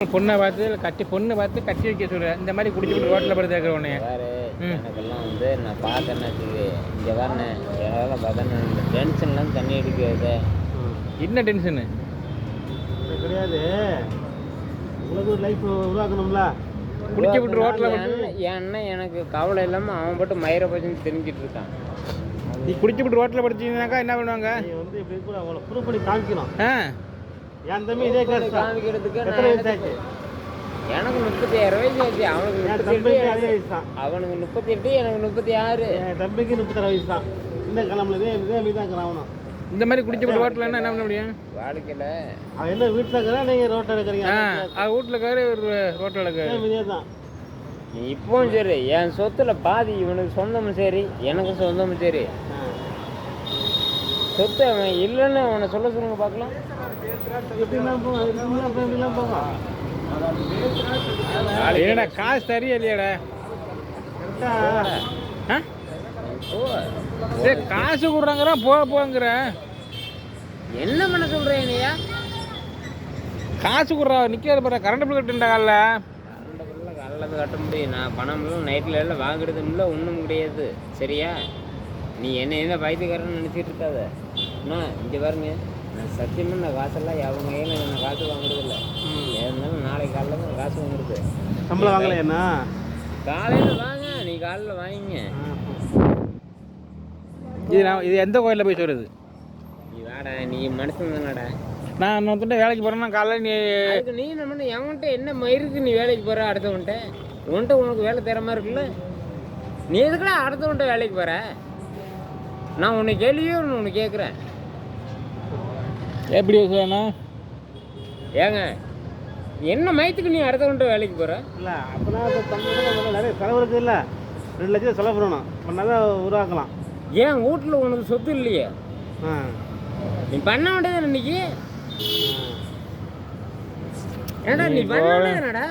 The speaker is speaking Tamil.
பொண்ணை பார்த்து கட்டி வைக்க சொல்கிறேன். இந்த மாதிரி குடிச்சு ரோட்டில் படுத்து கேட்குறவனே வேறு எனக்கெல்லாம் வந்து நான் பார்த்தேன்னா இங்கே வரேன் எனக்கெல்லாம் பார்த்தேன்னா இந்த டென்ஷன்லாம் தண்ணி அடிக்கிறது. என்ன டென்ஷனு கிடையாது, உங்களுக்கு ஒரு லைஃப் உருவாக்கணும்ல. குடிச்சு விட்டு ரோட்டில் ஏன்னா எனக்கு கவலை இல்லாமல் அவன் போட்டு மயிரை பச்சுன்னு தெரிஞ்சிட்டு இருக்கான். நீ குடிச்சு விட்டு ரோட்டில் படிச்சீங்கன்னாக்கா என்ன பண்ணுவாங்க? நீ வந்து இப்படி கூட அவங்கள ப்ரூவ் பண்ணி காமிக்கணும். என் தம்பி இதே இதே காமிக்கிறதுக்கு எத்தனை வயசு ஆச்சு? எனக்கு 36 வயசு ஆச்சு. அவனுக்கு என் 38, தம்பிக்கு அதே வயசு தான். அவனுக்கு 38, எனக்கு 36. என் தம்பிக்கு 36 வயசு தான். இந்த கிளம்புல இதே மீதான் இருக்கிறான். இந்த மாதிரி குடிச்சு விட்டு ரோட்டில் என்ன பண்ண முடியும்? வாழ்க்கையில் அவன் என்ன வீட்டில் இருக்கிறா, நீங்கள் ரோட்டில் இருக்கிறீங்க. அது வீட்டில் இருக்காரு, ஒரு ரோட்டில் இருக்காரு. இதே தான். நீ இப்பவும் சரி, என் சொத்துல பாதி இவனுக்கு சொந்தமும் சரி, எனக்கு சொந்தமும் சரி. சொத்து அவன் இல்லைன்னு அவனை சொல்லுங்க பார்க்கலாம். எப்படிலாம் போகும், எப்படிலாம் போகும். ஏடா காசு தரியா இல்லையாடா? காசு கொடுறாங்கிற போங்கிற என்ன பண்ண சொல்றேன் என்னையா? காசு கொடுறா நிற்காது பாரு. கரண்ட் பில் கட்டுண்டா காலைல. காலையில் கட்ட முடியும். நான் பணம்லாம் நைட்டில் எல்லாம் வாங்குறதும் இல்லை, ஒன்றும் கிடையாது. சரியா? நீ என்ன வயதுக்காரன்னு நினச்சிட்டு இருக்காத. அண்ணா இங்கே பாருங்க, நான் சத்தியமாக நான் காசெல்லாம் அவங்க கையில் நான் காசு வாங்குறது இல்லை. இருந்தாலும் நாளைக்கு காலையில் தான் காசு வாங்குறது. சம்பளம் வாங்கல என்ன? காலையில் வாங்க, நீ காலையில் வாங்கிங்க. இது எந்த கோயிலில் போய் சொல்கிறது? நீ வாடா, நீ மனுஷன் தானடா. நான் இன்னொருத்தண்ட வேலைக்கு போகிறேன்னா காலையில் நீ நம்ம எவன்கிட்ட என்ன மயிருக்கு நீ வேலைக்கு போகிற? அடுத்தவன்ட்ட உனக்கு வேலை தர மாதிரி இருக்குல்ல. நீ எதுக்குடா அடுத்தவன்ட்ட வேலைக்கு போகிற? நான் உன்னை கேள்வியே ஒன்று கேட்குறேன். எப்படி பேசுவேண்ணா? ஏங்க என்ன மயத்துக்கு நீ அடுத்தவன்ட்ட வேலைக்கு போகிற? இல்லை அப்போனா இப்போ நிறைய செலவு இருக்குது. இல்லை 2 லட்சம் செலவு பண்ணணும், பண்ணாதான் உருவாக்கலாம். ஏன் வீட்டில் உனக்கு சொத்து இல்லையே? நீ பண்ண வேண்டியது இன்னைக்கு. ஏடா நீ பண்ண வேண்டியதுடா.